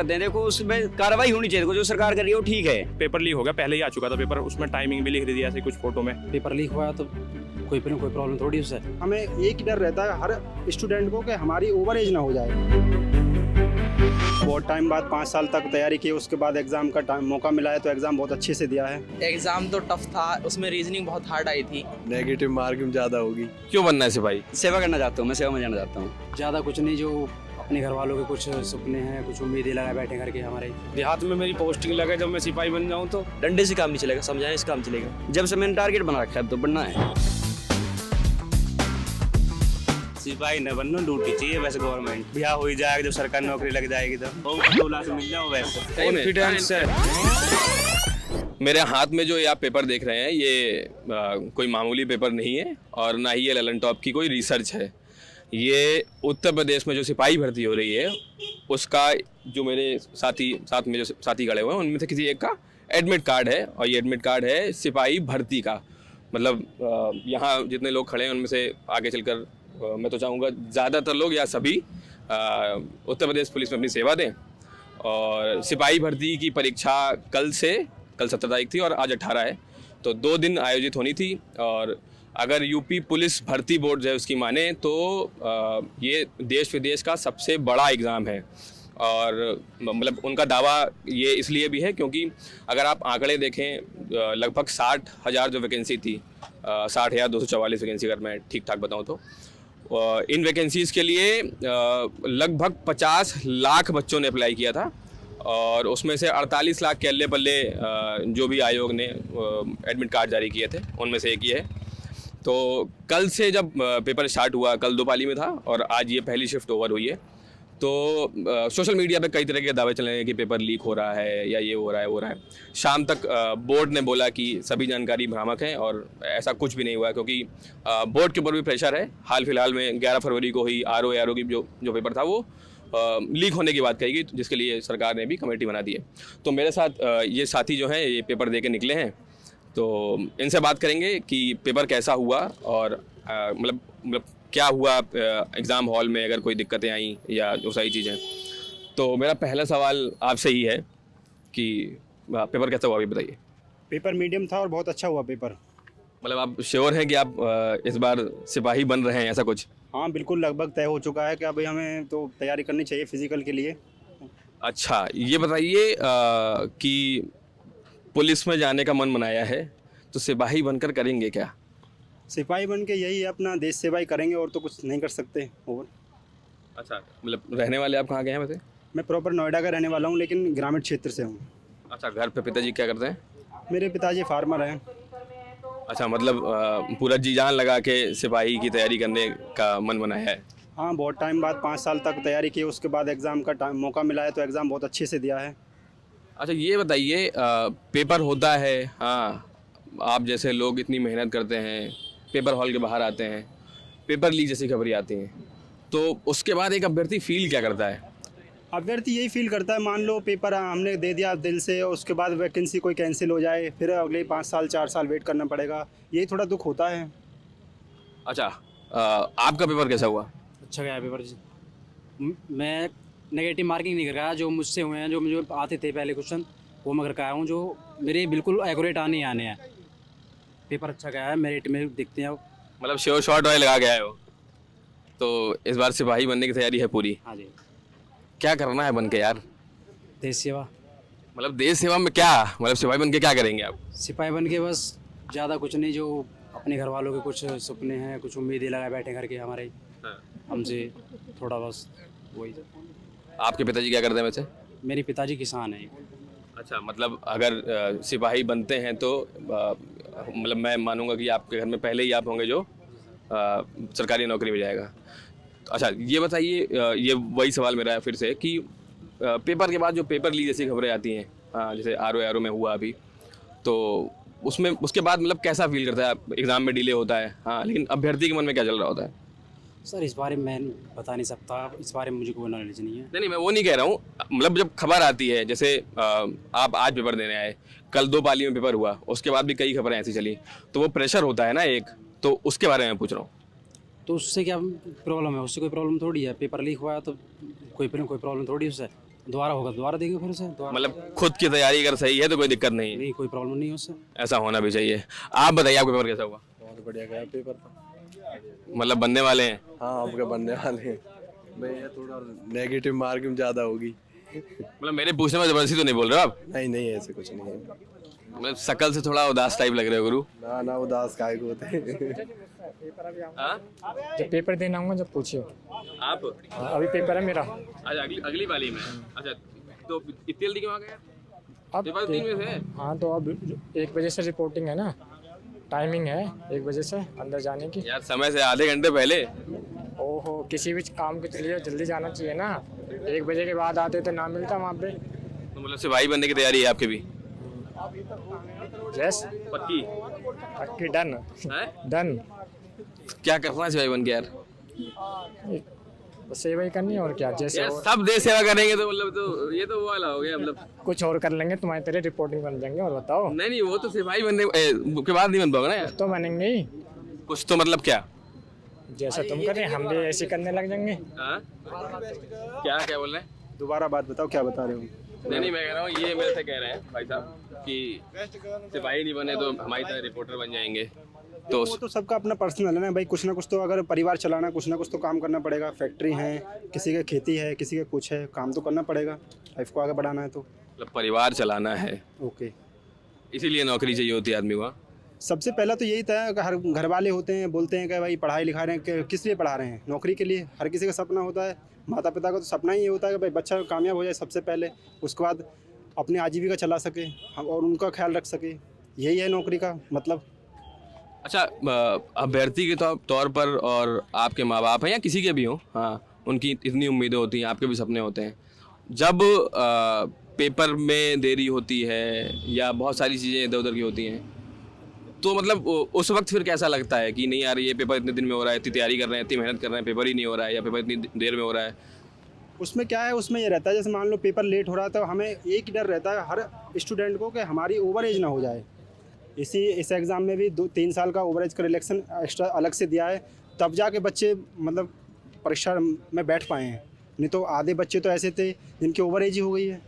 करते हैं। देखो उसमें कार्रवाई होनी चाहिए, देखो जो सरकार कर रही है वो ठीक है। पेपर लीक हो गया, पहले ही आ चुका था पेपर, उसमें टाइमिंग भी लिख दी ऐसे कुछ फोटो में। पेपर लीक हुआ तो कोई प्रॉब्लम थोड़ी उससे। हमें एक ही डर रहता है हर स्टूडेंट को कि हमारी ओवर एज ना हो जाए। बहुत टाइम बाद 5 साल तक तैयारी की, उसके बाद एग्ज़ाम का टाइम मौका मिला है तो एग्ज़ाम बहुत अच्छे से दिया है। एग्ज़ाम तो टफ था, उसमें रीजनिंग बहुत हार्ड आई थी। नेगेटिव मार्किंग ज़्यादा होगी। क्यों बनना है सिपाही? सेवा करना चाहता हूँ, मैं सेवा में जाना चाहता हूँ। ज़्यादा कुछ नहीं, जो अपने घर वालों के कुछ सपने हैं, कुछ उम्मीदें लगाए बैठे करके हमारे। देहात में मेरी पोस्टिंग लगे, जब मैं सिपाही बन जाऊँ तो डंडे से काम नहीं चलेगा, समझाने से काम चलेगा। जब से मैंने टारगेट बना रखा है अब तो बनना है। सिपाही न बनना, ड्यूटी चाहिए वैसे गवर्नमेंट। ब्याह हो ही जाएगा जब सरकारी नौकरी लग जाएगी तो 2 से मिल जाओ वैसे। कॉन्फिडेंस है। मेरे हाथ में जो ये आप पेपर देख रहे हैं ये कोई मामूली पेपर नहीं है और ना ही ये ललन टॉप की कोई रिसर्च है। ये उत्तर प्रदेश में जो सिपाही भर्ती हो रही है उसका जो मेरे साथ में जो साथी खड़े हुए हैं उनमें से किसी एक का एडमिट कार्ड है, और ये एडमिट कार्ड है सिपाही भर्ती का। मतलब यहाँ जितने लोग खड़े हैं उनमें से आगे चलकर मैं तो चाहूँगा ज़्यादातर लोग या सभी उत्तर प्रदेश पुलिस में अपनी सेवा दें। और सिपाही भर्ती की परीक्षा कल 17 तारीख थी और आज 18 है, तो 2 दिन आयोजित होनी थी। और अगर यूपी पुलिस भर्ती बोर्ड जो है उसकी माने तो ये देश विदेश का सबसे बड़ा एग्ज़ाम है। और मतलब उनका दावा ये इसलिए भी है क्योंकि अगर आप आंकड़े देखें लगभग 60,000 जो वैकेंसी थी, 60,244 वैकेंसी अगर मैं ठीक ठाक बताऊं तो इन वैकेंसीज़ के लिए लगभग 50 लाख बच्चों ने अप्लाई किया था। और उसमें से 48 लाख के अल्ले पल्ले जो भी आयोग ने एडमिट कार्ड जारी किए थे उनमें से एक ये है। तो कल से जब पेपर स्टार्ट हुआ, कल 2 पाली में था और आज ये पहली शिफ्ट ओवर हुई है, तो सोशल मीडिया पे कई तरह के दावे चले हैं कि पेपर लीक हो रहा है या ये हो रहा है। शाम तक बोर्ड ने बोला कि सभी जानकारी भ्रामक है और ऐसा कुछ भी नहीं हुआ, क्योंकि बोर्ड के ऊपर भी प्रेशर है। हाल फिलहाल में 11 फरवरी को ही आरओ की जो पेपर था वो लीक होने की बात कही गई, जिसके लिए सरकार ने भी कमेटी बना दी है। तो मेरे साथ ये साथी जो हैं ये पेपर दे के निकले हैं, तो इनसे बात करेंगे कि पेपर कैसा हुआ और मतलब क्या हुआ एग्ज़ाम हॉल में, अगर कोई दिक्कतें आई या जो सही चीज़ें। तो मेरा पहला सवाल आपसे ही है कि पेपर कैसा हुआ अभी बताइए। पेपर मीडियम था और बहुत अच्छा हुआ पेपर। मतलब आप श्योर हैं कि आप इस बार सिपाही बन रहे हैं, ऐसा कुछ? हाँ बिल्कुल, लगभग तय हो चुका है कि अभी हमें तो तैयारी करनी चाहिए फिजिकल के लिए। अच्छा, ये बताइए कि पुलिस में जाने का मन बनाया है तो सिपाही बनकर करेंगे क्या? सिपाही बन के यही अपना देश सेवा ही करेंगे और तो कुछ नहीं कर सकते। और अच्छा, मतलब रहने वाले आप कहाँ के हैं वैसे? मैं प्रॉपर नोएडा का रहने वाला हूँ लेकिन ग्रामीण क्षेत्र से हूँ। अच्छा, घर पे पिताजी क्या करते हैं? मेरे पिताजी फार्मर हैं। अच्छा, मतलब पूरा जी जान लगा के सिपाही की तैयारी करने का मन बनाया है। हाँ, बहुत टाइम बाद 5 साल तक तैयारी की, उसके बाद एग्ज़ाम का टाइम मौका मिला है तो एग्ज़ाम बहुत अच्छे से दिया है। अच्छा, ये बताइए पेपर होता है, हाँ, आप जैसे लोग इतनी मेहनत करते हैं, पेपर हॉल के बाहर आते हैं, पेपर लीक जैसी खबरें आती हैं, तो उसके बाद एक अभ्यर्थी फील क्या करता है? अभ्यर्थी यही फील करता है, मान लो पेपर हमने दे दिया दिल से, उसके बाद वैकेंसी कोई कैंसिल हो जाए, फिर अगले 5 साल 4 साल वेट करना पड़ेगा, यही थोड़ा दुख होता है। अच्छा, आपका पेपर कैसा हुआ? अच्छा गया पेपर जी। मैं नेगेटिव मार्किंग नहीं कर रहा, जो मुझसे हुए हैं, जो मुझे आते थे पहले क्वेश्चन वो मैं करके आया हूँ, जो मेरे बिल्कुल एक्यूरेट आने हैं। पेपर अच्छा गया है, मेरिट में देखते हैं। मतलब श्योर शॉट वाले लगा के आए हो, तो इस बार सिपाही बनने की तैयारी है पूरी? हाँ जी। क्या करना है बन के यार? देश सेवा। मतलब देश सेवा में क्या, मतलब सिपाही बन के क्या करेंगे आप? सिपाही बन के बस ज़्यादा कुछ नहीं, जो अपने घर वालों के कुछ सपने हैं, कुछ उम्मीदें लगाए बैठे करके हमारे हमसे, थोड़ा बस वही। आपके पिताजी क्या करते हैं वैसे? मेरे पिताजी किसान हैं। अच्छा, मतलब अगर सिपाही बनते हैं तो मतलब मैं मानूंगा कि आपके घर में पहले ही आप होंगे जो सरकारी नौकरी में जाएगा। अच्छा, ये बताइए, ये वही सवाल मेरा है फिर से कि पेपर के बाद जो पेपर लीक जैसी खबरें आती हैं, जैसे आरओ में हुआ अभी, तो उसमें उसके बाद मतलब कैसा फील करता है? एग्ज़ाम में डिले होता है, हाँ, लेकिन अभ्यर्थी के मन में क्या चल रहा होता है? सर इस बारे में मैं बता नहीं सकता, इस बारे में मुझे कोई नॉलेज नहीं है। नहीं, मैं वो नहीं कह रहा हूँ, मतलब जब खबर आती है, जैसे आप आज पेपर देने आए, कल 2 पाली में पेपर हुआ, उसके बाद भी कई खबरें ऐसी चली, तो वो प्रेशर होता है ना एक, तो उसके बारे में पूछ रहा हूँ। तो उससे क्या प्रॉब्लम है? उससे कोई प्रॉब्लम थोड़ी है, पेपर लीक हुआ है तो कोई प्रॉब्लम थोड़ी उससे। दोबारा होगा, दोबारा देंगे फिर से दोबारा। मतलब खुद की तैयारी अगर सही है तो कोई दिक्कत नहीं है, नहीं, कोई प्रॉब्लम नहीं है उससे। ऐसा होना भी चाहिए। आप बताइए आपका पेपर कैसा हुआ? बहुत बढ़िया गया पेपर तो। मतलब बनने वाले हैं? हाँ, आपके बनने वाले हैं। भैया थोड़ा नेगेटिव मार्किंग ज़्यादा होगी। मतलब मेरे पूछने में जबरदस्ती तो नहीं बोल रहे हो आप? नहीं नहीं, ऐसे कुछ नहीं है। मतलब शकल से थोड़ा उदास टाइप लग रहे हो गुरु। ना ना, उदास काय को होते हैं। हाँ? जब पेपर देना होगा जब पूछियो। आप? अभी पेपर है मेरा। अच्छा, अगली वाली में। अच्छा, तो इतनी जल्दी क्यों आ गए? अब पेपर 3 में से? हाँ, तो अब 1 बजे से रिपोर्टिंग है ना, टाइमिंग है 1 बजे से अंदर जाने की। यार समय से आधे घंटे पहले। ओहो, किसी भी काम के लिए जल्दी जाना चाहिए ना। 1 बजे के बाद आते तो ना मिलता वहाँ पे। तो मतलब सिपाही बनने की तैयारी है आपकी भी? यस, पक्की? पक्की, डन है? डन। क्या करना है सिपाही बन के यार? बस सेवा ही करनी है और क्या। जैसे यार और सब देश सेवा करेंगे तो मतलब तो ये तो वो वाला हो गया मतलब। कुछ और कर लेंगे, तुम्हारी तरह रिपोर्टिंग बन जाएंगे। और बताओ, नहीं नहीं, वो तो सिपाही बनने के बाद नहीं बन पाओगे ना यार। तो बनेंगे ही। कुछ तो मतलब क्या? जैसा तुम करें हम भी ऐसे करने लग जाएंगे। हाँ? क्या क्या बोल रहे हैं? दोबारा बात बताओ, क्या बता रहे हो? नहीं नहीं, मैं कह रहा हूँ ये मेरे से कह रहे हैं भाई साहब कि सिपाही नहीं बने तो हमारी तरह रिपोर्टर बन जाएंगे। तो वो तो सबका अपना पर्सनल है ना भाई, कुछ ना कुछ तो अगर परिवार चलाना, कुछ ना कुछ तो काम करना पड़ेगा। फैक्ट्री है, किसी का खेती है, किसी का कुछ है, काम तो करना पड़ेगा लाइफ को आगे बढ़ाना है तो। मतलब परिवार चलाना है, ओके। इसीलिए नौकरी चाहिए होती है आदमी को। सबसे पहला तो यही था कि हर घर वाले होते हैं, बोलते हैं कि भाई पढ़ाई लिखा रहे हैं, किस लिए पढ़ा रहे हैं? नौकरी के लिए। हर किसी का सपना होता है, माता पिता का तो सपना ही होता है कि भाई बच्चा कामयाब हो जाए सबसे पहले, उसके बाद अपनी आजीविका चला सके और उनका ख्याल रख सके। यही है नौकरी का मतलब। अच्छा, अभ्यर्थी के तौर पर और आपके माँ बाप हैं या किसी के भी हों, हाँ, उनकी इतनी उम्मीदें होती हैं, आपके भी सपने होते हैं। जब पेपर में देरी होती है या बहुत सारी चीज़ें इधर उधर की होती हैं, तो मतलब उस वक्त फिर कैसा लगता है कि नहीं यार ये पेपर इतने दिन में हो रहा है, इतनी तैयारी कर रहे हैं, इतनी मेहनत कर रहे हैं, पेपर ही नहीं हो रहा है, या पेपर इतनी देर में हो रहा है? उसमें क्या है, उसमें ये रहता है जैसे मान लो पेपर लेट हो रहा है तो हमें एक ही डर रहता है हर स्टूडेंट को कि हमारी ओवर एज ना हो जाए। इस एग्ज़ाम में भी 2-3 साल का ओवर एज का रिलेक्शन एक्स्ट्रा अलग से दिया है, तब जाके बच्चे मतलब परीक्षा में बैठ पाए हैं। नहीं तो आधे बच्चे तो ऐसे थे जिनकी ओवर एज ही हो गई है।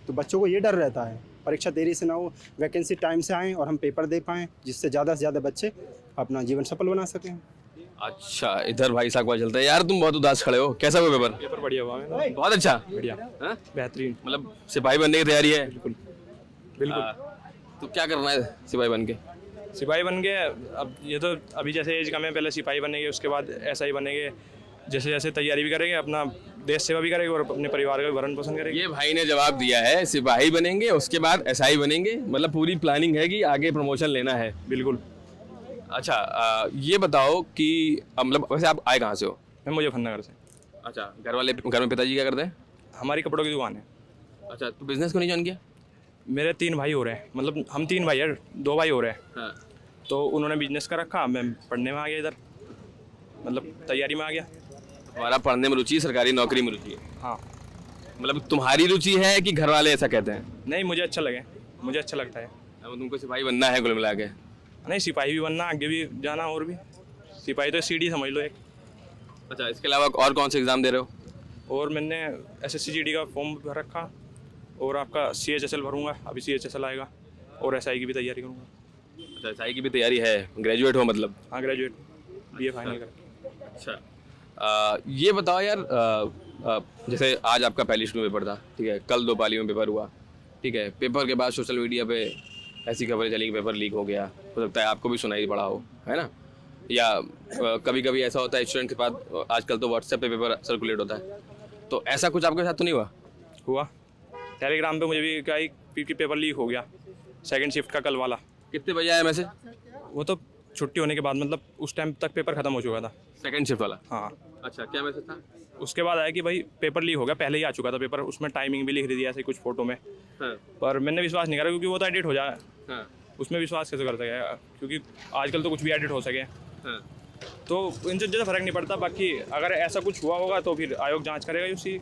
तो बच्चों को ये डर रहता है परीक्षा देरी से ना हो, वैकेंसी टाइम से आएँ और हम पेपर दे पाएँ, जिससे ज़्यादा से ज़्यादा बच्चे अपना जीवन सफल बना सकें। अच्छा, इधर भाई साहब चलता है। यार तुम बहुत उदास खड़े हो, कैसा हुआ पेपर? पेपर बढ़िया हुआ मेरा। बहुत अच्छा, बढ़िया, हाँ? बेहतरीन। मतलब सिपाही बनने की तैयारी है? बिल्कुल बिल्कुल। तो क्या करना है सिपाही बन के? सिपाही बन गए। अब ये तो अभी जैसे एज कम है, पहले सिपाही बनेंगे, उसके बाद SI बनेंगे। जैसे जैसे तैयारी भी करेंगे, अपना देश सेवा भी करेंगे और अपने परिवार का भरण पोषण करेंगे। ये भाई ने जवाब दिया है, सिपाही बनेंगे उसके बाद SI बनेंगे, मतलब पूरी प्लानिंग है कि आगे प्रमोशन लेना है। बिल्कुल। अच्छा, ये बताओ कि मतलब वैसे आप आए कहाँ से हो? मैं मुजफ्फरनगर से। अच्छा, घर में पिताजी क्या करते हैं? हमारी कपड़ों की दुकान है। अच्छा, तो बिजनेस को नहीं ज्वाइन किया? मेरे 3 भाई हो रहे हैं, मतलब हम 3 भाई हैं, 2 भाई हो रहे हैं। हाँ। तो उन्होंने बिजनेस का रखा, मैं पढ़ने में आ गया, इधर मतलब तैयारी में आ गया। हमारा पढ़ने में रुचि है, सरकारी नौकरी में रुचि है? हाँ। मतलब तुम्हारी रुचि है कि घर वाले ऐसा कहते हैं? नहीं, मुझे अच्छा लगे, मुझे अच्छा लगता है। अब तुमको सिपाही बनना है कुल मिला के? नहीं, सिपाही भी बनना, आगे भी जाना, और भी। सिपाही तो सीढ़ी समझ लो एक। अच्छा, इसके अलावा और कौन से एग्ज़ाम दे रहे हो? और मैंने SSC GD का फॉर्म भर रखा, और आपका CHSL भरूंगा, अभी CHSL आएगा, और SI की भी तैयारी करूँगा। अच्छा, SI की भी तैयारी है, ग्रेजुएट हो मतलब? हाँ, ग्रेजुएट, BA फाइनल कर। अच्छा, ये बताओ यार, जैसे आज आपका पहली शुरू पेपर था, ठीक है, कल 2 पालियों में पेपर हुआ, ठीक है, पेपर के बाद सोशल मीडिया पे ऐसी खबरें चली कि पेपर लीक हो गया, हो सकता है आपको भी सुनाई पड़ा हो, है ना? या कभी कभी ऐसा होता है स्टूडेंट के पास, आजकल तो व्हाट्सएप पे पेपर सर्कुलेट होता है, तो ऐसा कुछ आपके साथ तो नहीं हुआ? टेलीग्राम पे मुझे भी क्या कि पेपर लीक हो गया, 2nd शिफ्ट का कल वाला। कितने बजे आया मैसेज? वो तो छुट्टी होने के बाद, मतलब उस टाइम तक पेपर ख़त्म हो चुका था। 2nd शिफ्ट वाला? हाँ। अच्छा, क्या मैसेज था? उसके बाद आया कि भाई पेपर लीक हो गया, पहले ही आ चुका था पेपर, उसमें टाइमिंग भी लिख दिया ऐसे कुछ फ़ोटो में। हाँ। पर मैंने विश्वास नहीं करा, क्योंकि वो तो एडिट हो जाए। हाँ। उसमें विश्वास कैसे कर सके, क्योंकि आजकल तो कुछ भी एडिट हो सके। हाँ। तो इनसे ज़्यादा फर्क नहीं पड़ता। बाकी अगर ऐसा कुछ हुआ होगा तो फिर आयोग जांच करेगा उसकी।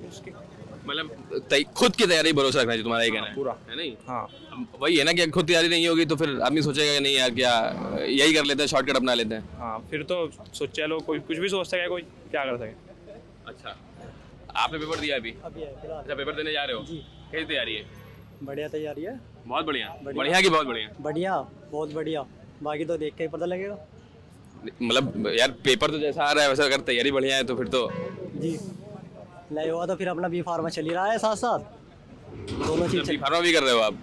मतलब खुद की तैयारी भरोसा रखना चाहिए, तुम्हारा ये कहना है? पूरा है नहीं? हाँ। अब वही है ना कि खुद तैयारी नहीं होगी तो फिर आदमी सोचेगा कि नहीं यार क्या यही कर लेते हैं, शॉर्टकट अपना लेते हैं। हाँ, फिर तो सोचे लो, कोई कुछ भी सोच सके, कोई क्या कर सके। अच्छा, आपने पेपर दिया अभी? अभी है फिलहाल। अच्छा, पेपर देने जा रहे हो? जी। कैसी तैयारी है? बढ़िया तैयारी है। बहुत बढ़िया। बढ़िया की बहुत बढ़िया? बढ़िया, बहुत बढ़िया। बाकी तो देख के ही पता लगेगा। मतलब यार पेपर तो जैसा आ रहा है वैसा अगर तैयारी बढ़िया है तो फिर तो जी नहीं हुआ तो फिर अपना बी फार्मा चल ही रहा है साथ साथ, दोनों चीज़ फार्मा भी कर रहे हो आप?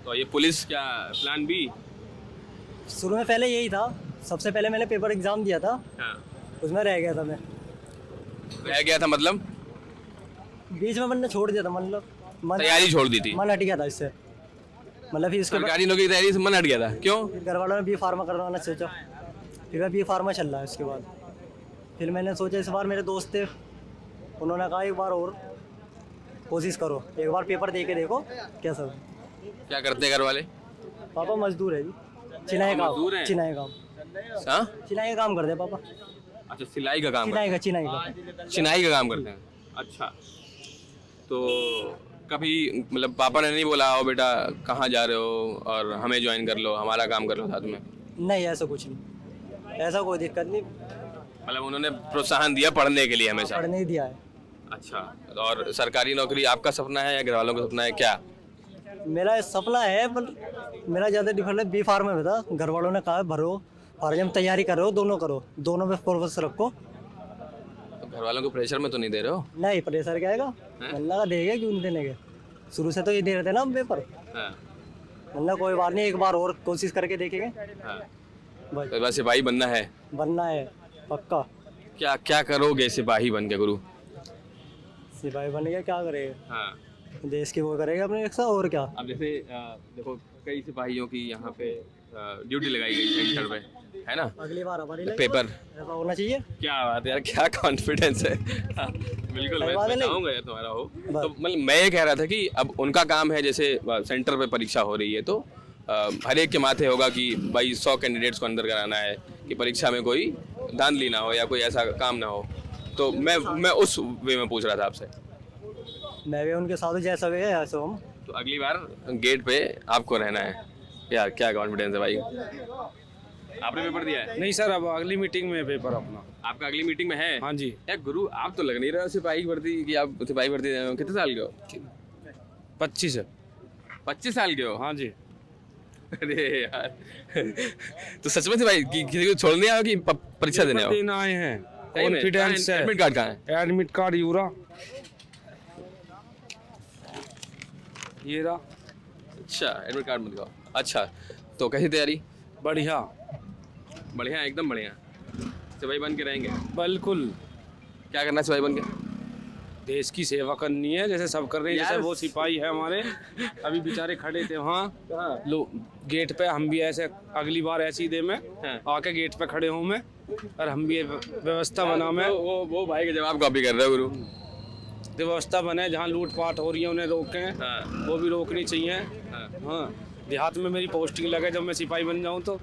तो ये पुलिस क्या प्लान बी? शुरू में पहले यही था, सबसे पहले मैंने पेपर एग्ज़ाम दिया था, हाँ। उसमें रह गया था मैं, रह गया था मतलब? बीच में मैंने छोड़ दिया था, मतलब तैयारी छोड़ दी थी? मन हट गया था इससे, मतलब फिर इसके बाद सरकारी नौकरी की तैयारी से मन हट गया था? क्यों? फिर घर वालों ने बी फार्मा करवाना सोचा, फिर मैं बी फार्मा चल रहा है। उसके बाद फिर मैंने सोचा इस बार मेरे दोस्त थे, उन्होंने कहा एक बार और कोशिश करो, एक बार पेपर दे के देखो कैसा है। क्या करते हैं घर वाले? पापा मजदूर है जी, चिनाई मजदूर हैं? काम, चिनाई काम, हाँ? चिनाई का काम करते हैं पापा, अच्छा, सिलाई का काम चिनाई का चिनाई का काम करते हैं। अच्छा, तो कभी मतलब पापा ने नहीं बोला आओ बेटा कहाँ जा रहे हो और हमें ज्वाइन कर लो, हमारा काम कर लो साथ में? नहीं ऐसा कुछ नहीं, ऐसा कोई दिक्कत नहीं, मतलब उन्होंने प्रोत्साहन दिया पढ़ने के लिए हमेशा? पढ़ने ही दिया है। अच्छा, और सरकारी नौकरी आपका सपना है या घर वालों का सपना है क्या? मेरा सपना है पर मेरा ज़्यादा डिफरेंस बी फार्मा में था, घर वालों ने कहा भरो फार्म, तैयारी करो, दोनों में फोकस रखो। तो घर वालों को प्रेशर में तो नहीं दे रहे हो? नहीं प्रेशर क्या आएगा, अल्लाह का देगा, क्यों नहीं देने के, शुरू से तो ये दे रहे थे ना हम पेपर, हाँ। अल्लाह कोई बात नहीं, एक बार और कोशिश करके देखेंगे। हाँ। बस तो बस सिपाही बनना है? बनना है पक्का। क्या क्या करोगे सिपाही बन के गुरु? सिपाही बन के क्या करेगा, हाँ। देश की वो करेगा अपने रक्षा, और क्या। अब जैसे देखो कई सिपाहियों की यहाँ पे ड्यूटी लगाई गई सेंटर पे, है ना? अगली बार हमारी लगेगी, पेपर ऐसा होना चाहिए। क्या बात है यार, क्या कॉन्फिडेंस है। हाँ, बिल्कुल सही बात है, मैं नहीं? चाहूँगा यार तुम्हारा हो। बस। तो मतलब मैं ये कह रहा था कि अब उनका काम है, जैसे सेंटर पे परीक्षा हो रही है तो हर एक के माथे होगा कि भाई 100 कैंडिडेट्स को अंदर कराना है कि परीक्षा में कोई धांधली ना हो या कोई ऐसा काम ना हो, तो मैं उस वे में पूछ रहा था आपसे। मैं भी उनके साथ जैसा भी है ऐसा हम। तो अगली बार गेट पे आपको रहना है यार, क्या कॉन्फिडेंस है भाई। आपने पेपर दिया है? नहीं सर, अब अगली मीटिंग में पेपर अपना। आपका अगली मीटिंग में है? हाँ जी। यार गुरु आप तो लग नहीं रहा सिपाही भर्ती कि आप सिपाही भर्ती दे रहे हो। कितने साल के हो? 25 है। 25 साल के हो? हाँ जी। अरे यार तो सच में सिपाही किसी को छोड़ने आओ कि परीक्षा देने आओ? देना आए हैं, कॉन्फिडेंस है। एडमिट कार्ड कहाँ है? एडमिट कार्ड यूरा ये रहा। अच्छा, एडमिट कार्ड मत दिखाओ। अच्छा, तो कैसी तैयारी? बढ़िया बढ़िया, एकदम बढ़िया। सिपाही बन के रहेंगे? बिल्कुल। क्या करना है सिपाही बन के? देश की सेवा करनी है, जैसे सब कर रहे हैं। जैसे यार। वो सिपाही है हमारे, अभी बेचारे खड़े थे वहाँ लो गेट पे, हम भी ऐसे अगली बार ऐसी दे में आके गेट पे खड़े हूँ मैं, और हम भी व्यवस्था बना मैं, वो भाई के जवाब कॉपी कर रहे हो गुरु। व्यवस्था बने जहाँ लूटपाट हो रही है उन्हें रोकें। हाँ। वो भी रोकनी चाहिए। हाँ, देहात में मेरी पोस्टिंग लगे जब मैं सिपाही बन जाऊँ तो।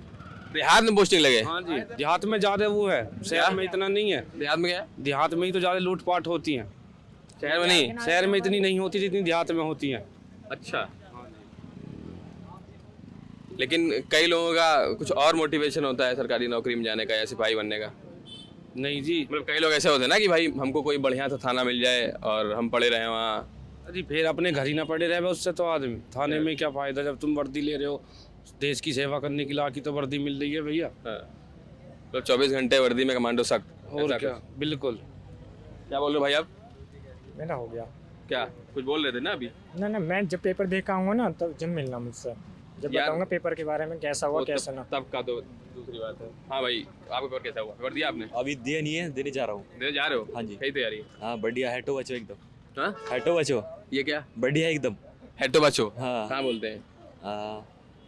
देहात में पोस्टिंग लगे? हाँ जी, देहात में ज़्यादा वो है, शहर में इतना नहीं है। देहात में क्या है? देहात में ही तो ज़्यादा लूटपाट होती हैं, शहर में नहीं? शहर में इतनी नहीं होती जितनी देहात में होती हैं। अच्छा, लेकिन कई लोगों का कुछ और मोटिवेशन होता है सरकारी नौकरी में जाने का या सिपाही बनने का। नहीं जी, मतलब कई लोग ऐसे होते हैं ना कि भाई हमको कोई बढ़िया सा थाना मिल जाए और हम पड़े रहे वहाँ। अरे फिर अपने घर ही ना पड़े रहे उससे तो आदमी, थाने में क्या फ़ायदा जब तुम वर्दी ले रहे हो, देश की सेवा करने की लाकी तो वर्दी मिल रही है भैया। तो 24 घंटे वर्दी में कमांडो सख्त। और क्या, बिल्कुल। क्या बोल रहे हो भाई आप? मेरा हो गया। क्या कुछ बोल रहे थे ना अभी? ना मैं जब पेपर दे के आऊँगा ना तब जब मिलना मुझसे, जब यार, बताऊंगा पेपर के बारे में कैसा हुआ कैसा ना। तब का तो दूसरी बात है। हाँ भाई, आपका पेपर कैसा हुआ? पेपर दिया आपने? अभी दिया नहीं है, देने जा रहा हूँ। देने जा रहे हो? हाँ जी। सही तैयारी? हाँ बढ़िया, हेटो बचो एकदम। हाँ, हेटो बचो, ये क्या बढ़िया एकदम। हेटो बचो? हाँ। कहाँ बोलते हैं?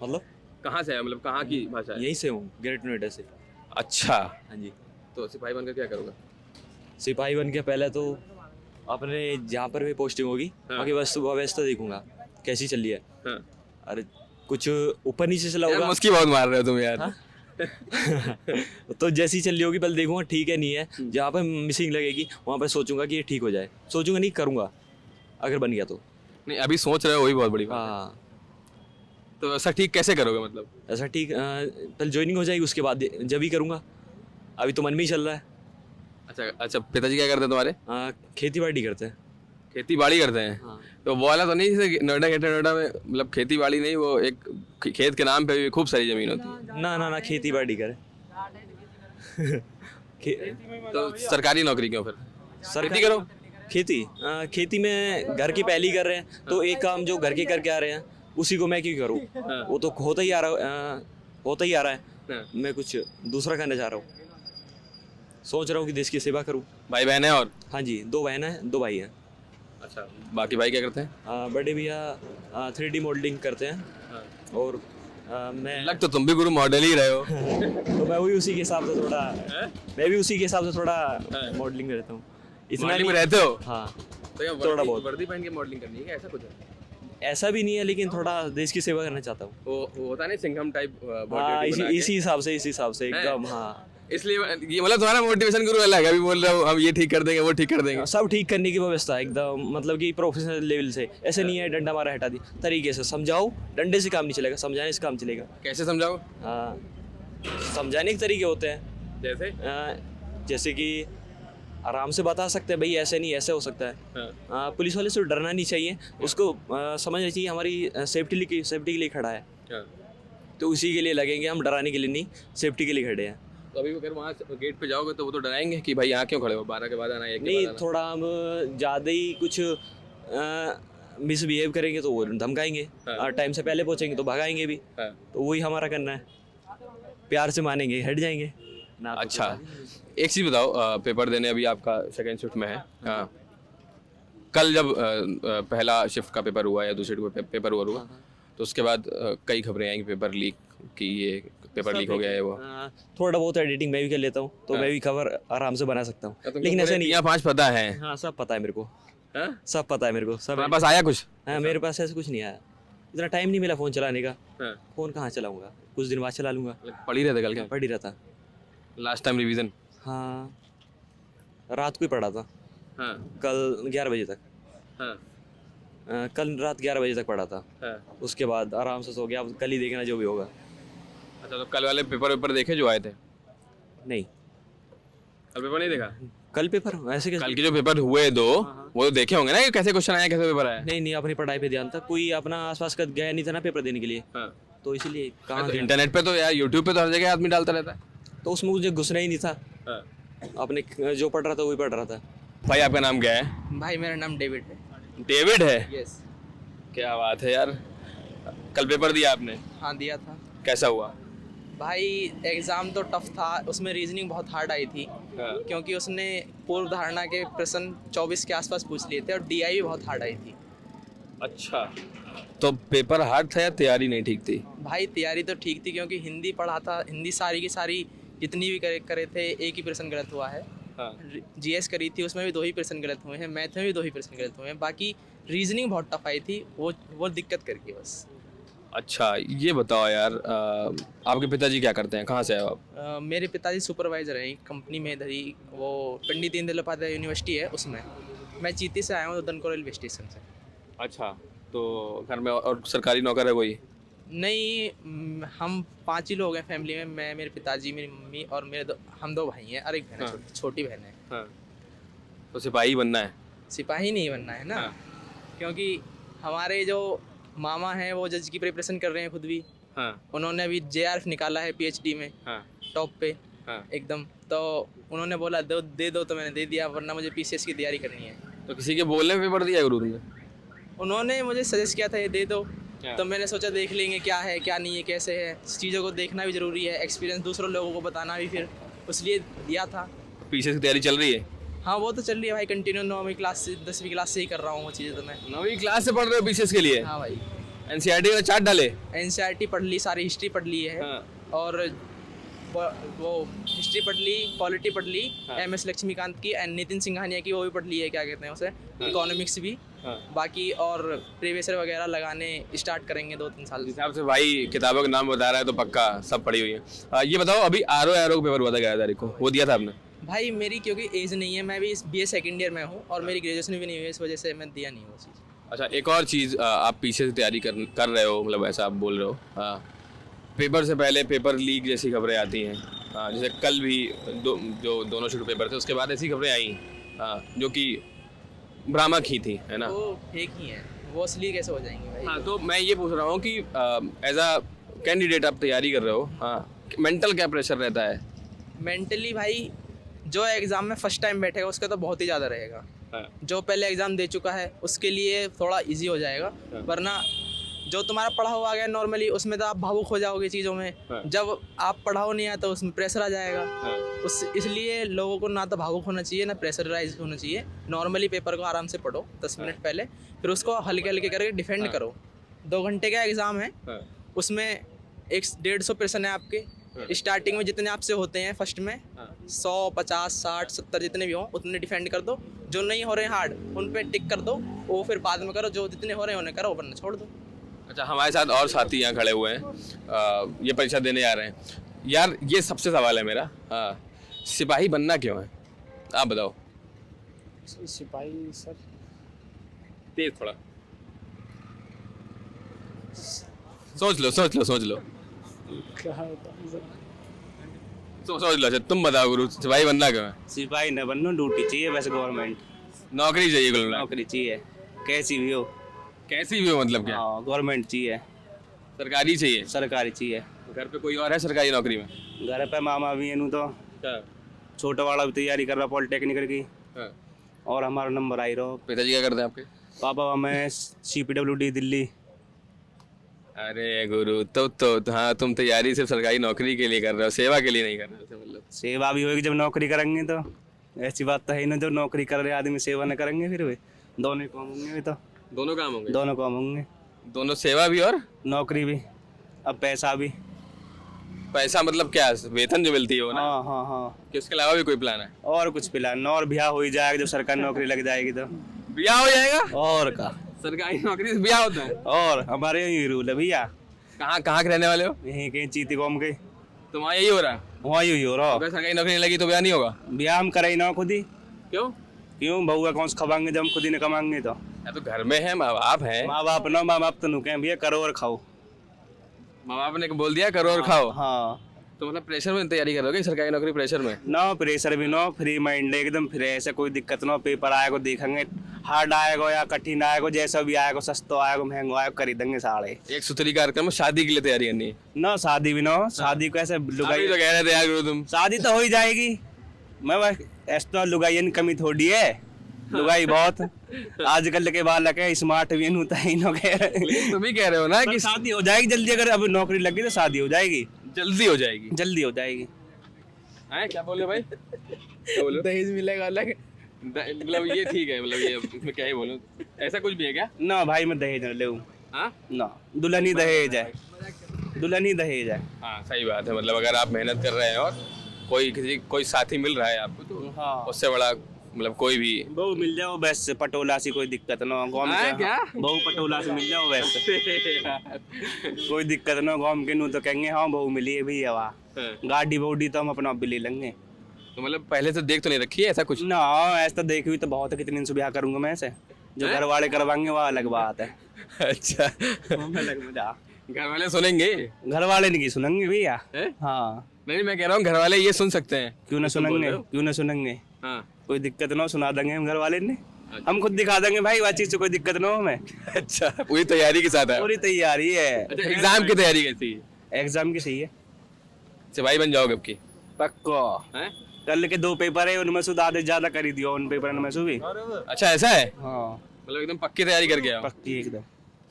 मतलब कहाँ से है, मतलब कहाँ की भाषा है? यहीं से हूँ, ग्रेट नोएडा से। अच्छा, हाँ जी। तो सिपाही बनकर क्या करोगे? सिपाही बन के पहले तो अपने जहाँ पर भी पोस्टिंग होगी वहाँ की व्यवस्था देखूंगा कैसी चल रही है। हाँ। अरे कुछ ऊपर नीचे चला यार होगा मुस्की बहुत मार रहे हो तुम यार। हाँ? तो जैसी चल रही होगी पहले देखूंगा ठीक है नहीं है, जहाँ पर मिसिंग लगेगी वहाँ पर सोचूंगा कि ये ठीक हो जाए, सोचूंगा नहीं करूँगा अगर बन गया तो। नहीं अभी सोच रहे हो वही बहुत बड़ी बात है। हाँ, तो ऐसा ठीक कैसे करोगे मतलब? ऐसा ठीक पहले ज्वाइनिंग हो जाएगी उसके बाद जब ही करूँगा, अभी तो मन में ही चल रहा है। अच्छा अच्छा, पिताजी क्या करते हैं तुम्हारे? खेती बाड़ी करते हैं। खेती बाड़ी करते हैं। हाँ। तो वो वाला तो नहीं जैसे नोएडा ग्रेटर नोएडा में मतलब खेती बाड़ी नहीं, वो एक खेत के नाम पे भी खूब सारी जमीन होती है। ना ना ना खेती बाड़ी करे तो सरकारी नौकरी क्यों फिर? खेती करो। खेती में घर की पहली कर रहे हैं, तो एक काम जो घर के करके आ रहे हैं उसी को मैं क्यों करूँ? वो तो होता ही आ रहा है। मैं कुछ दूसरा करना चाह रहा हूँ, सोच रहा हूँ कि देश की सेवा करूँ। भाई बहन है और? हाँ जी, 2 बहन हैं, 2 भाई हैं। अच्छा, बाकी भाई क्या करते हैं? बड़े भैया 3D मॉडलिंग करते हैं, और मैं लग तो तुम भी गुरु मॉडल ही रहे हो। तो मैं भी उसी के हिसाब से थोड़ा मॉडलिंग करता हूँ। इतना मॉडलिंग में नहीं- रहते हो? हाँ, तो या थोड़ा बहुत। वर्दी पहन के मॉडलिंग करनी है क्या, ऐसा कुछ है? ऐसा भी नहीं है, लेकिन थोड़ा देश की सेवा करना चाहता हूँ। वो होता नहीं सिंघम टाइप हाँ, इसी हिसाब से एकदम। हाँ, इसलिए ये मतलब तुम्हारा मोटिवेशन गुरु अलग है, अभी बोल रहे हो हम ये ठीक कर देंगे, वो ठीक कर देंगे। सब ठीक करने की व्यवस्था है एकदम, मतलब कि प्रोफेशनल लेवल से। ऐसे नहीं है डंडा मारा हटा दी, तरीके से समझाओ। डंडे से काम नहीं चलेगा, समझाने से काम चलेगा। कैसे समझाओ? हाँ, समझाने के तरीके होते हैं, जैसे कि आराम से बता सकते हैं, भाई ऐसे नहीं, ऐसे हो सकता है। पुलिस वाले से डरना नहीं चाहिए, उसको समझना चाहिए हमारी सेफ्टी के लिए खड़ा है, तो उसी के लिए लगेंगे हम, डराने के लिए नहीं, सेफ्टी के लिए खड़े हैं। तो अभी अगर वहाँ गेट पे जाओगे तो वो तो डराएंगे कि भाई यहाँ क्यों खड़े हो, 12 के बाद आना, 1 के नहीं, बाद आना। थोड़ा हम ज़्यादा ही कुछ मिसबिहेव करेंगे तो वो धमकाएंगे, टाइम से पहले पहुँचेंगे तो भगाएंगे भी। तो वही हमारा करना है, प्यार से मानेंगे, हट जाएंगे ना। अच्छा, एक चीज़ बताओ, पेपर देने अभी आपका सेकंड शिफ्ट में है। हाँ, कल जब पहला शिफ्ट का पेपर हुआ या दूसरे पेपर हुआ, तो उसके बाद कई खबरें आई कि पेपर लीक, कि ये पेपर लीक हो गया है। वो थोड़ा बहुत एडिटिंग मैं भी कर लेता हूँ, तो मैं भी खबर आराम से बना सकता हूँ, लेकिन ऐसे नहीं। 5 पता है? हाँ, सब पता है मेरे को, सब पता है मेरे को, सब। तुम्हारे पास आया कुछ? हाँ, मेरे पास ऐसा कुछ नहीं आया, इतना टाइम नहीं मिला फ़ोन चलाने का। फ़ोन कहाँ चलाऊँगा, कुछ दिन बाद चला लूँगा। पढ़ ही रहे थे कल? क्या पढ़ ही रहा था, लास्ट टाइम रिवीजन? हाँ, रात को ही पढ़ा था। हाँ, कल 11 बजे तक। हाँ, कल रात 11 बजे तक पढ़ा था। हाँ। उसके बाद आराम से सो गया, अब कल ही देखना जो भी होगा। अच्छा, तो कल वाले पेपर देखे जो आए थे? नहीं, कल पेपर नहीं देखा? कल पेपर ऐसे कैसे? कल के जो पेपर हुए 2, वो तो देखे होंगे ना कि कैसे क्वेश्चन आया, कैसे पेपर आया? नहीं, अपनी पढ़ाई पे ध्यान था, कोई अपना आसपास का गया नहीं था ना पेपर देने के लिए, तो इसीलिए कहाँ तो इंटरनेट पे तो यार, यूट्यूब पे तो हर जगह आदमी डालता रहता है। तो उसमें मुझे घुसना ही नहीं था, अपने जो पढ़ रहा था वही पढ़ रहा था। भाई आपका नाम क्या है? भाई मेरा नाम डेविड है। डेविड है? यस। क्या बात है यार, कल पेपर दिया आपने? हाँ, दिया था। कैसा हुआ? भाई एग्ज़ाम तो टफ था, उसमें रीजनिंग बहुत हार्ड आई थी, क्योंकि उसने पूर्व धारणा के प्रश्न 24 के आसपास पूछ लिए थे, और डीआई भी बहुत हार्ड आई थी। अच्छा, तो पेपर हार्ड था या तैयारी नहीं ठीक थी? भाई तैयारी तो ठीक थी, क्योंकि हिंदी पढ़ा था, हिंदी सारी की सारी जितनी भी करे थे, एक ही प्रश्न गलत हुआ है। जीएस करी थी, उसमें भी 2 ही प्रश्न गलत हुए हैं, मैथ में भी 2 ही प्रश्न गलत हुए हैं, बाकी रीजनिंग बहुत टफ आई थी, वो दिक्कत करके बस। अच्छा, ये बताओ यार, आपके पिताजी क्या करते हैं, कहाँ से आए हो आप? मेरे पिताजी सुपरवाइज़र हैं कंपनी में, इधर ही, वो पंडित दीनदयाल उपाध्याय यूनिवर्सिटी है उसमें। मैं चीती से आया हूँ, दनको रेलवे स्टेशन से। अच्छा, तो घर में और सरकारी नौकर है कोई? नहीं, हम 5 ही लोग हैं फैमिली में, मैं, मेरे पिताजी, मेरी मम्मी और हम 2 भाई हैं, और एक बहन है, छोटी बहन है। हाँ, तो सिपाही बनना है? सिपाही नहीं बनना है ना, क्योंकि हमारे जो मामा हैं वो जज की प्रिपरेशन कर रहे हैं खुद भी। उन्होंने अभी JRF निकाला है PhD में, टॉप पे एकदम, तो उन्होंने बोला दे दो, तो मैंने दे दिया, वरना मुझे PCS की तैयारी करनी है। तो किसी के बोलने पे पेपर दिया गुरु तुमने? उन्होंने मुझे सजेस्ट किया था ये दे दो, तो मैंने सोचा देख लेंगे क्या है क्या नहीं है, कैसे है, चीज़ों को देखना भी ज़रूरी है, एक्सपीरियंस दूसरों लोगों को बताना भी, फिर इसलिए दिया था। PCS की तैयारी चल रही है? हाँ, वो तो चल रही है भाई, कंटिन्यू 9वीं क्लास से 10वीं क्लास से ही कर रहा हूँ वो चीज़ें। तो मैं 9वीं क्लास से पढ़ रहे हो PCS के लिए? हाँ भाई। NCERT का चार्ट डाले? NCERT पढ़ ली, सारी हिस्ट्री पढ़ ली है, और वो हिस्ट्री पढ़ ली, पॉलिटी पढ़ ली, MS लक्ष्मीकांत की, एंड नितिन सिंघानिया की वो भी पढ़ ली है, क्या कहते हैं उसे, इकोनॉमिक्स भी। बाकी और प्रीवियस वगैरह लगाने स्टार्ट करेंगे 2-3 साल। जिस हिसाब से भाई किताबों का नाम बता रहा है तो पक्का सब पढ़ी हुई है। ये बताओ, अभी आरओ का पेपर हुआ था 11 तारीख को, वो दिया था आपने? भाई मेरी क्योंकि एज नहीं है, मैं भी BA सेकेंड ईयर में हूँ, और मेरी ग्रेजुएशन भी नहीं हुई, इस वजह से मैं दिया नहीं वो चीज़। अच्छा, एक और चीज़, आप पीछे से तैयारी कर रहे हो, मतलब ऐसा आप बोल रहे हो, पेपर से पहले पेपर लीक जैसी खबरें आती हैं, जैसे कल भी जो दोनों शिफ्ट पेपर थे उसके बाद ऐसी खबरें आई, जो कि भ्रामक ही थी, है ना? वो फेक ही है, वो असली कैसे हो जाएंगे भाई? हाँ, तो मैं ये पूछ रहा हूँ कि एज अ कैंडिडेट आप तैयारी कर रहे हो, हाँ, मेंटल क्या प्रेशर रहता है? मेंटली भाई जो एग्ज़ाम में फर्स्ट टाइम बैठेगा उसका तो बहुत ही ज़्यादा रहेगा। हाँ। जो पहले एग्ज़ाम दे चुका है उसके लिए थोड़ा इजी हो जाएगा, वरना जो तुम्हारा पढ़ा हुआ आ गया नॉर्मली उसमें तो आप भावुक हो जाओगे चीज़ों में। हाँ। जब आप पढ़ाओ नहीं आया तो उसमें प्रेशर आ जाएगा। हाँ। इसलिए लोगों को ना तो भावुक होना चाहिए ना प्रेशराइज होना चाहिए। नॉर्मली पेपर को आराम से पढ़ो 10 मिनट पहले, फिर उसको हल्के हल्के करके डिफेंड करो। 2 घंटे का एग्ज़ाम है, उसमें 150 प्रश्न है आपके। स्टार्टिंग में जितने आपसे होते हैं फर्स्ट में 100, 50, 60, 70 जितने भी हों उतने डिफेंड कर दो। जो नहीं हो रहे हैं हार्ड उन पे टिक कर दो, वो फिर बाद में करो। जो जितने हो रहे हैं उन्हें करो, वरना छोड़ दो। अच्छा, हमारे साथ और साथी यहाँ खड़े हुए हैं, ये परीक्षा देने आ रहे हैं। यार ये सबसे सवाल है मेरा, हाँ, सिपाही बनना क्यों है? आप बताओ। सिपाही सर, तेज थोड़ा सोच लो, सोच लो, सोच लो, क्या बताऊं सर? सोच लो। अच्छा तुम बताओ गुरु, सिपाही बनना क्यों है? सिपाही न बनो, ड्यूटी चाहिए बस, गवर्नमेंट नौकरी चाहिए कुल मिला के। नौकरी चाहिए, कैसी भी हो। कैसी भी हो मतलब क्या? हाँ, गवर्नमेंट चाहिए, सरकारी चाहिए? सरकारी चाहिए। घर पे कोई और है सरकारी नौकरी में? घर पे मामा भी है नू, तो छोटा वाला भी तैयारी कर रहा पॉलिटेक्निक की, हाँ। और हमारा नंबर आई रहो। पिताजी क्या करते हैं आपके? पापा मैं CPWD दिल्ली। अरे गुरु, तो हाँ, तुम तैयारी सिर्फ सरकारी नौकरी के लिए कर रहे हो, सेवा के लिए नहीं कर रहे हो मतलब? सेवा भी होगी जब नौकरी करेंगे तो। ऐसी बात तो है ना, जो नौकरी कर रहे आदमी सेवा न करेंगे फिर वे दोनों काम होंगे। तो दोनों काम होंगे? दोनों काम होंगे, दोनों, सेवा भी और नौकरी भी, अब पैसा भी। पैसा मतलब क्या, वेतन जो मिलती है वो ना? हाँ हाँ हाँ। कि उसके अलावा भी कोई प्लान है? और कुछ प्लान, और ब्याह हो ही जाएगा जब सरकारी नौकरी लग जाएगी तो। ब्याह हो जाएगा? और का, सरकारी नौकरी से ब्याह होता है? और हमारे यही रूल है भैया। कहाँ के रहने वाले हो? यहीं कहीं चीती कौम के। तो वहाँ यही हो रहा है? वहाँ यही हो रहा। अगर सरकारी नौकरी नहीं लगी तो ब्याह नहीं होगा? ब्याह हम करे ना खुद ही। क्यों? क्यों, बउआ कौन से खवाएंगे जब हम खुद ही न कमाएंगे तो। तो घर में है, माँ बाप है। माँ बाप ना, माँ बाप तो नु कहें भैया करो और खाओ। माँ बाप ने बोल दिया करो और खाओ? हाँ। तो मतलब प्रेशर में तैयारी करोगे, सरकारी नौकरी प्रेशर में? नो प्रेशर भी नो, फ्री माइंड एकदम फ्री, ऐसे कोई दिक्कत ना। पेपर आएगा देखेंगे, हार्ड आएगा या कठिन आएगा, जैसा भी आएगा, सस्ता आएगा महंगा आएगा, खरीदेंगे साढ़े। एक सूत्री कार्यक्रम में शादी के लिए तैयारी करनी है? ना शादी भी ना, शादी को ऐसे लुगाई तो कह रहे थे यार गुरु तुम। शादी तो हो ही जाएगी। मैं ऐसा तो लुगाई कमी थोड़ी है, लुगाई बहुत आजकल के बालक है, स्मार्ट भी होता है इन तुम ही कह रहे हो ना कि शादी हो जाएगी जल्दी। अगर अब नौकरी लगी तो शादी हो जाएगी, जल्दी हो जाएगी। जल्दी हो जाएगी। हैं, क्या बोले भाई? क्या बोलो? दहेज मिलेगा अलग। मतलब ये ठीक है, मतलब ये इसमें क्या ही बोलूं, ऐसा कुछ भी है क्या? ना भाई मैं दहेज न ले, हाँ ना दुल्हन ही दहेज है, दुल्हन ही दहेज है। हाँ सही बात है। मतलब अगर आप मेहनत कर रहे हैं और कोई साथी मिल रहा है आपको, तो हाँ, उससे बड़ा मतलब कोई भी बहू मिल जाओ बस पटोला से, कोई दिक्कत ना। गाँव में क्या? बहू पटोला से मिल जाओ बस, कोई दिक्कत ना। गाँव के नू तो कहेंगे हाँ बहू मिली है भैया, वाह। गाड़ी बॉडी तो हम अपना भी ले लेंगे। तो मतलब पहले से देख तो नहीं रखी है ऐसा कुछ? ना ऐसा तो देखी हुई तो बहुत है, कितने दिन से ब्याह करूंगा मैं ऐसे। जो घर वाले करवाएंगे वह अलग बात है। अच्छा, अलग मजा। घर वाले सुनेंगे? घर वाले नहीं सुनेंगे भैया। हाँ नहीं, मैं कह रहा हूँ घर वाले ये सुन सकते हैं। क्यों ना सुनेंगे, क्यों ना सुनेंगे। हाँ, कोई दिक्कत ना, सुना देंगे हम घर वाले ने। हम खुद दिखा देंगे भाई, वह चीज से कोई दिक्कत ना हो हमें। अच्छा, पूरी तैयारी के साथ है? पूरी तैयारी है। अच्छा, एग्जाम की तैयारी कैसी है? एग्जाम की सही है, सिपाही बन जाओगे अब की? पक्का। कल के 2 पेपर है, उनमें से आधे ज्यादा कर ही दिया, उन पेपर में से भी। अच्छा ऐसा है? हाँ, मतलब एकदम पक्की तैयारी करके आओ? पक्की एकदम।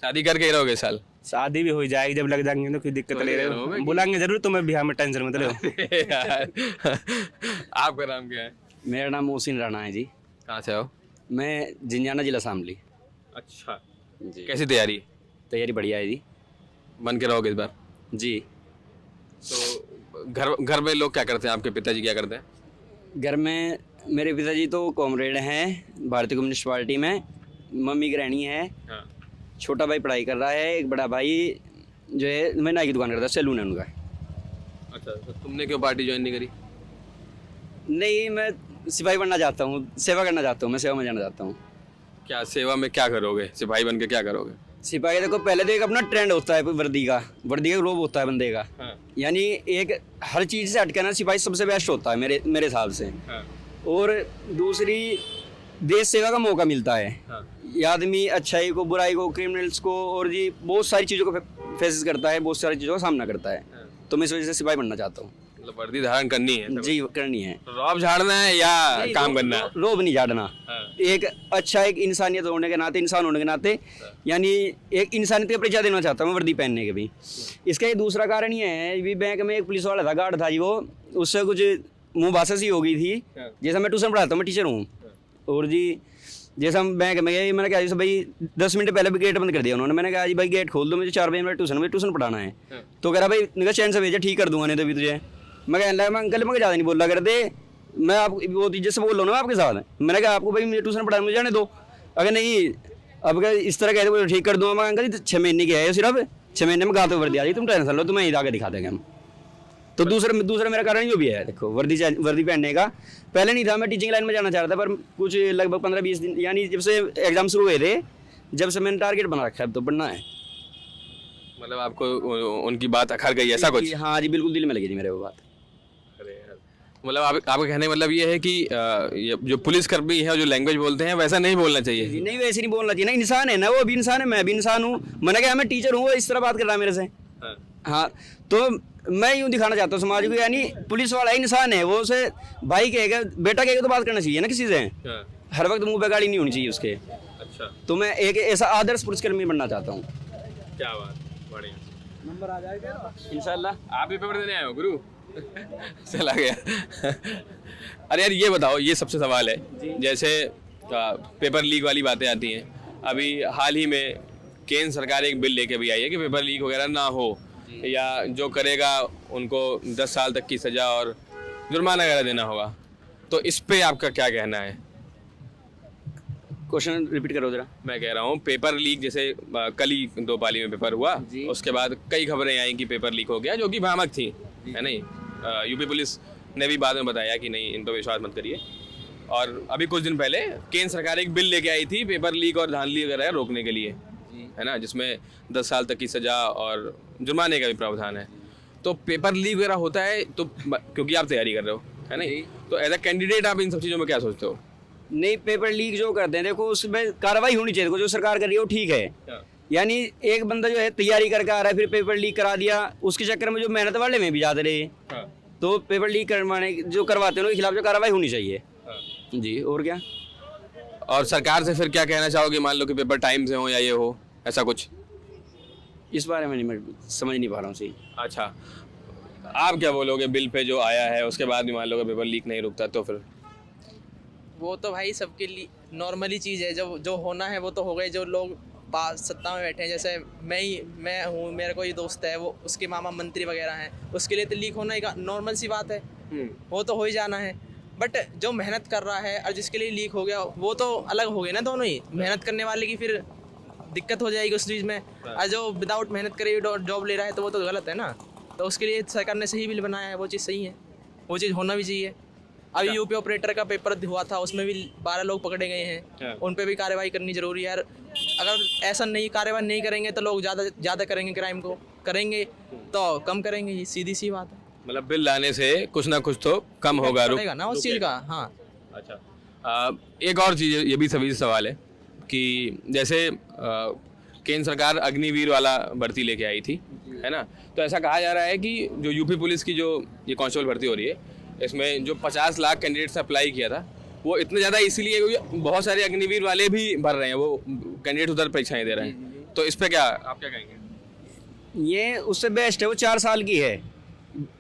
शादी करके ही रहोगे इस साल? शादी भी हो जाएगी जब लग जाएंगे तो, कोई दिक्कत ले रहे हो। बुलाएंगे जरूर तुम्हें बिहार में, टेंशन मत लो। आपका नाम क्या है? मेरा नाम मोहसिन राणा है जी। कहाँ से हो? मैं जिंजाना जिला शामली। अच्छा, जी। कैसी तैयारी? तैयारी बढ़िया है जी। बन के रहोगे इस बार? जी। तो घर में लोग क्या करते हैं, आपके पिताजी क्या करते हैं? घर में मेरे पिताजी तो कॉमरेड हैं भारतीय कम्युनिस्ट पार्टी में, मम्मी गृहिणी है। हाँ। छोटा भाई पढ़ाई कर रहा है, एक बड़ा भाई जो है मैं नाई की दुकान करता है, सैलून है उनका। अच्छा, तो तुमने क्यों पार्टी ज्वाइन नहीं करी? नहीं, मैं सिपाही बनना चाहता हूँ, सेवा करना चाहता हूँ, मैं सेवा में जाना चाहता हूँ। क्या सेवा में क्या करोगे? सिपाही बन के क्या करोगे? सिपाही देखो, पहले तो एक अपना ट्रेंड होता है वर्दी का रोब होता है बंदे का। हाँ। यानी एक हर चीज़ से हटके ना सिपाही सबसे बेस्ट होता है मेरे हिसाब से। हाँ। और दूसरी देश सेवा का मौका मिलता है। ये आदमी अच्छाई को, बुराई को, क्रिमिनल्स को और जी बहुत सारी चीज़ों को फेस करता है, बहुत सारी चीज़ों का सामना करता है। तो मैं इस वजह से सिपाही बनना चाहता हूँ। मतलब वर्दी धारण करनी है जी करनी है। रौब झाड़ना है या काम करना है? रोब नहीं झाड़ना। एक अच्छा एक इंसानियत होने के नाते, इंसान होने के नाते, यानी एक इंसानियत का परिचय देना चाहता हूँ वर्दी पहनने के भी। इसका एक दूसरा कारण ये है, भी बैंक में एक पुलिस वाला था, गार्ड था जी, वो उससे कुछ मुँह भाषा सी हो गई थी। जैसा मैं ट्यूशन पढ़ाता हूँ, मैं टीचर हूँ, और जी जैसे हम बैंक में गए, मैंने कहा जैसे भाई 10 मिनट पहले भी गेट बंद कर दिया उन्होंने। मैंने कहा जी भाई गेट खोल दो, मुझे 4 बजे मेरा ट्यूशन पढ़ाना है। तो कह रहा भाई निकल चैन से भेजा, ठीक कर दूंगा नहीं तो भी तुझे। मैं कहने लगा मैं अंकल मैं ज़्यादा नहीं बोल रहा करते, मैं आप वो जैसे बोल रहा हूँ ना आपके साथ। मैंने कहा आपको भाई मुझे ट्यूशन पढ़ाने मुझे जाने दो, अगर नहीं अब क्या इस तरह कहते बोले ठीक कर दूंगा। मैं अंकल 6 महीने के है सिर्फ, 6 महीने में गाते वर्दी आ जाए, तुम टेंशन लो, तुम्हें आगे दिखा देंगे हम। तो दूसरा मेरा कारण ये भी है, देखो वर्दी पहनने का। पहले नहीं था, मैं टीचिंग लाइन में जाना चाह रहा था, पर कुछ लगभग 15-20 दिन, यानी जब से एग्जाम शुरू हुए थे, जब से मैंने टारगेट बना रखा है अब तो पढ़ना है। मतलब आपको उनकी बात अखर गई ऐसा कुछ? हाँ जी बिल्कुल दिल में लगी थी मेरे वो बात। अरे यार, मतलब आपका कहने का मतलब ये है कि ये जो पुलिस कर्मी है जो लैंग्वेज बोलते हैं वैसा नहीं बोलना चाहिए? नहीं वैसे नहीं बोलना चाहिए ना, इंसान है ना, वो भी इंसान है, मैं भी इंसान हूँ। मैंने कहा मैं टीचर हूँ, वो इस तरह बात कर रहा है मेरे से। हाँ तो मैं यूँ दिखाना चाहता हूँ समाज को, यानी पुलिस वाला इंसान है, वो उसे भाई कहेगा, बेटा कहेगा तो बात करना चाहिए ना किसी से। हर वक्त मुंह पे गाड़ी नहीं होनी चाहिए उसके। अच्छा, तो मैं एक ऐसा आदर्श पुलिसकर्मी बनना चाहता हूँ। क्या बात, बढ़िया। नंबर आ जाएगा इंशाल्लाह। आप भी पेपर देने आए हो गुरु? चला गया। अरे यार ये बताओ, ये सबसे सवाल है, जैसे पेपर लीक वाली बातें आती हैं, अभी हाल ही में केंद्र सरकार एक बिल लेके भी आई है कि पेपर लीक वगैरह ना हो, या जो करेगा उनको 10 साल तक की सज़ा और जुर्माना वगैरह देना होगा। तो इस पे आपका क्या कहना है? क्वेश्चन रिपीट करो जरा। मैं कह रहा हूँ पेपर लीक, जैसे कल ही 2 पाली में पेपर हुआ, उसके बाद कई खबरें आई कि पेपर लीक हो गया, जो कि भ्रामक थी, है नहीं। यूपी पुलिस ने भी बाद में बताया कि नहीं, इन पर विश्वास मत करिए। और अभी कुछ दिन पहले केंद्र सरकार एक बिल लेके आई थी पेपर लीक और धांधली वगैरह रोकने के लिए, है ना, जिसमें 10 साल तक की सज़ा और जुर्माने का भी प्रावधान है। तो पेपर लीक वगैरह होता है तो क्योंकि आप तैयारी कर रहे हो, है नहीं, तो एज अ कैंडिडेट आप इन सब चीज़ों में क्या सोचते हो? नहीं पेपर लीक जो करते हैं, देखो उसमें कार्रवाई होनी चाहिए, देखो जो सरकार कर रही है वो ठीक है। यानी एक बंदा जो है तैयारी करके आ रहा है, फिर पेपर लीक करा दिया, उसके चक्कर में जो मेहनत वाले में भी जाते रहे। तो पेपर लीक करवाने जो करवाते हैं उनके खिलाफ जो कार्रवाई होनी चाहिए। जी और क्या। और सरकार से फिर क्या कहना चाहोगे? मान लो कि पेपर टाइम से हो या ये हो, ऐसा कुछ? इस बारे में नहीं, मैं समझ नहीं पा रहा हूँ सही। अच्छा, आप क्या बोलोगे बिल पे जो आया है, उसके बाद भी मान लो कि पेपर लीक नहीं रुकता तो फिर? वो तो भाई सबके लिए नॉर्मली चीज़ है, जो होना है वो तो हो गए। जो लोग सत्ता में बैठे हैं, जैसे मैं हूँ, मेरा कोई दोस्त है, वो उसके मामा मंत्री वगैरह हैं, उसके लिए तो लीक होना एक नॉर्मल सी बात है, वो तो हो ही जाना है। बट जो मेहनत कर रहा है और जिसके लिए लीक हो गया, वो तो अलग हो गए ना दोनों ही। मेहनत करने वाले की फिर दिक्कत हो जाएगी उस चीज़ में, और जो विदाउट मेहनत करे जॉब ले रहा है तो वो तो गलत है ना। तो उसके लिए सरकार ने सही बिल बनाया है, वो चीज़ सही है, वो चीज़ होना भी चाहिए। अभी यूपी ऑपरेटर का पेपर हुआ था, उसमें भी 12 लोग पकड़े गए हैं, उन पे भी कार्रवाई करनी जरूरी है। अगर ऐसा नहीं कार्रवाई नहीं करेंगे तो लोग ज़्यादा करेंगे, क्राइम को करेंगे तो कम करेंगे, ये सीधी सी बात है। मतलब बिल लाने से कुछ ना कुछ तो कम होगा, रुकेगा ना उस चीज़ का। हाँ अच्छा, एक और चीज़, ये भी सभी से सवाल है कि जैसे केंद्र सरकार अग्निवीर वाला भर्ती लेके आई थी, है ना, तो ऐसा कहा जा रहा है कि जो यूपी पुलिस की जो ये कांस्टेबल भर्ती हो रही है, इसमें जो 50 लाख कैंडिडेट्स अप्लाई किया था, वो इतने ज़्यादा इसीलिए क्योंकि बहुत सारे अग्निवीर वाले भी भर रहे हैं, वो कैंडिडेट उधर परीक्षाएं दे रहे हैं। तो इस पर क्या आप क्या कहेंगे? ये उससे बेस्ट है, वो 4 साल की है।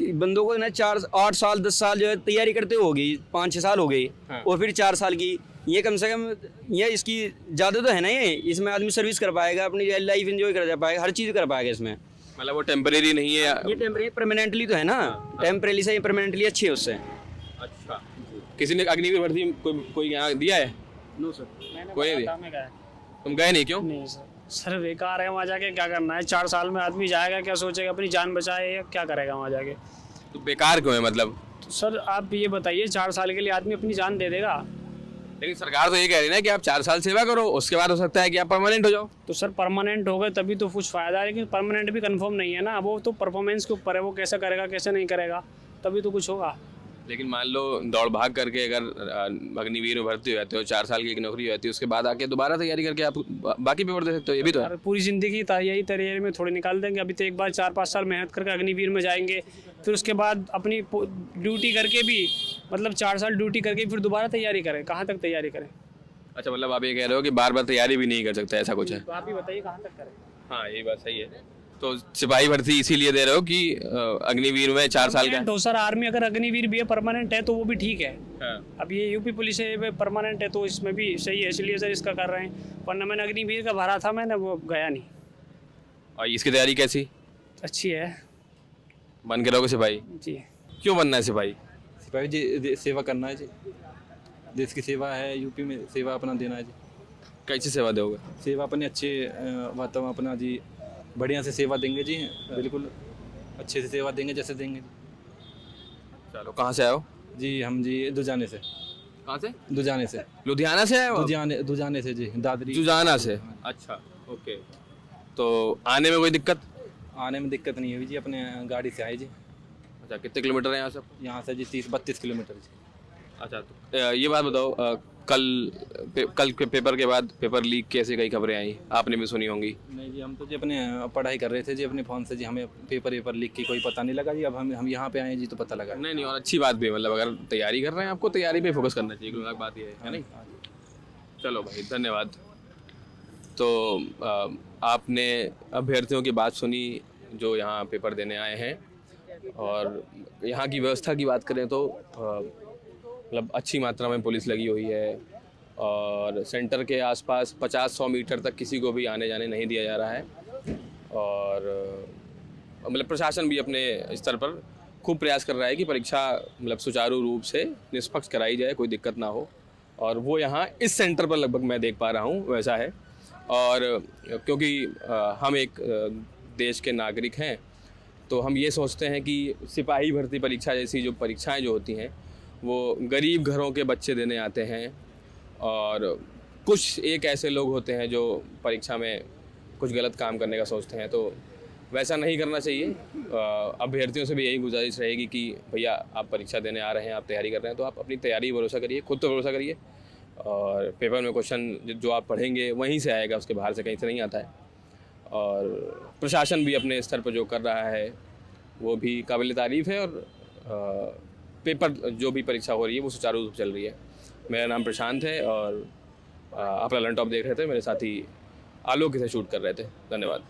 बंदों को ना 8 साल 10 साल जो है तैयारी करते होगी, 5-6 साल हो गई, और फिर 4 साल की, ये कम से कम ये इसकी ज़्यादा तो है ना, ये इसमें आदमी सर्विस कर पाएगा, अपनी लाइफ एंजॉय कर पाएगा, हर चीज़ कर पाएगा इसमें। मतलब वो टेम्परेरी नहीं है, ये टेम्परेरी परमानेंटली तो है ना, टेम्परेरी से परमानेंटली अच्छी है उससे। अच्छा, किसी ने अग्निवीर भर्ती कोई यहाँ दिया है? नो सर, कोई नहीं दिया। तुम गए नहीं, क्यों? नहीं सर बेकार है, वहाँ जाके क्या करना है? 4 साल में आदमी जाएगा, क्या सोचेगा, अपनी जान बचाए या क्या करेगा वहाँ जाके? तो बेकार क्यों है मतलब? तो सर आप ये बताइए, 4 साल के लिए आदमी अपनी जान दे देगा? लेकिन सरकार तो ये कह रही है ना कि आप 4 साल सेवा करो, उसके बाद हो सकता है कि आप परमानेंट हो जाओ। तो सर परमानेंट हो गए तभी तो कुछ फ़ायदा है, लेकिन परमानेंट भी कंफर्म नहीं है ना, वो तो परफॉर्मेंस के ऊपर है, वो कैसा करेगा कैसे नहीं करेगा, तभी तो कुछ होगा। लेकिन मान लो दौड़ भाग करके अगर अग्निवीर में भर्ती हो जाते हो, 4 साल की एक नौकरी हो जाती है, उसके बाद आके दोबारा तैयारी करके आप बाकी पेपर दे सकते हो, ये भी तो है। और पूरी ज़िंदगी तैयारी में थोड़ी निकाल देंगे। अभी तो एक बार 4-5 साल मेहनत करके अग्निवीर में जाएंगे, फिर उसके बाद अपनी ड्यूटी करके भी, मतलब 4 साल ड्यूटी करके फिर दोबारा तैयारी करें। कहाँ तक तैयारी करें? अच्छा, मतलब आप ये कह रहे हो कि बार बार तैयारी भी नहीं कर सकते, ऐसा कुछ है? तो आप ही बताइए कहाँ तक करें। हाँ, ये बात सही है। तो सिपाही भर्ती इसीलिए दे रहे हो कि अग्निवीर में 4 साल का तो सर आर्मी अगर अग्निवीर भी है परमानेंट है तो वो भी ठीक है। हाँ। अब ये यूपी पुलिस है परमानेंट है तो इसमें भी सही है, इसलिए सर इसका कर रहे हैं। वरना मैंने अग्निवीर का भरा था, मैंने वो गया नहीं। और इसकी तैयारी कैसी? अच्छी है। बन के रहोगे सिपाही? जी। क्यों बनना है सिपाही? सिपाही जी सेवा करना है जी, देश की सेवा है, यूपी में सेवा अपना देना है जी। कैसी सेवा दोगे? सेवा अपने अच्छे वातावरण अपना जी बढ़िया से सेवा देंगे जी, बिल्कुल अच्छे से सेवा देंगे जैसे देंगे जी। चलो, कहाँ से आए हो? जी हम जी दुजाने से। कहाँ से? दुजाने से। लुधियाना से आए हो? दुजाने से जी, दादरी। दुजाना से, अच्छा, ओके। तो आने में कोई दिक्कत? आने में दिक्कत नहीं हुई जी, अपने गाड़ी से आए जी। अच्छा, कितने किलोमीटर है यहाँ से? यहाँ से जी 30-32 किलोमीटर जी। अच्छा, तो ये बात बताओ, कल के पेपर के बाद पेपर लीक कैसे कई खबरें आई, आपने भी सुनी होंगी? नहीं जी, हम तो जी अपने पढ़ाई कर रहे थे जी अपने फ़ोन से जी, हमें पेपर लीक की कोई पता नहीं लगा जी। अब हम यहाँ पे आए जी तो पता लगा। नहीं, और अच्छी बात भी है, मतलब अगर तैयारी कर रहे हैं आपको तैयारी पे फोकस करना चाहिए, कोई बात ये है नहीं? चलो भाई, धन्यवाद। तो आपने अभ्यर्थियों की बात सुनी जो यहाँ पेपर देने आए हैं, और यहाँ की व्यवस्था की बात करें तो मतलब अच्छी मात्रा में पुलिस लगी हुई है, और सेंटर के आसपास 50-100 मीटर तक किसी को भी आने जाने नहीं दिया जा रहा है। और मतलब प्रशासन भी अपने स्तर पर खूब प्रयास कर रहा है कि परीक्षा मतलब सुचारू रूप से निष्पक्ष कराई जाए, कोई दिक्कत ना हो। और वो यहाँ इस सेंटर पर लगभग मैं देख पा रहा हूँ वैसा है। और क्योंकि हम एक देश के नागरिक हैं, तो हम ये सोचते हैं कि सिपाही भर्ती परीक्षा जैसी जो परीक्षाएं जो होती हैं वो गरीब घरों के बच्चे देने आते हैं, और कुछ एक ऐसे लोग होते हैं जो परीक्षा में कुछ गलत काम करने का सोचते हैं। तो वैसा नहीं करना चाहिए। अभ्यर्थियों से भी यही गुजारिश रहेगी कि भैया आप परीक्षा देने आ रहे हैं, आप तैयारी कर रहे हैं, तो आप अपनी तैयारी भरोसा करिए, खुद तो भरोसा करिए, और पेपर में क्वेश्चन जो आप पढ़ेंगे वहीं से आएगा, उसके बाहर से कहीं से नहीं आता है। और प्रशासन भी अपने स्तर पर जो कर रहा है वो भी काबिल तारीफ़ है, और पेपर जो भी परीक्षा हो रही है वो सुचारू रूप से चल रही है। मेरा नाम प्रशांत है, और आप ललन टॉप देख रहे थे, मेरे साथी आलोक इसे शूट कर रहे थे। धन्यवाद।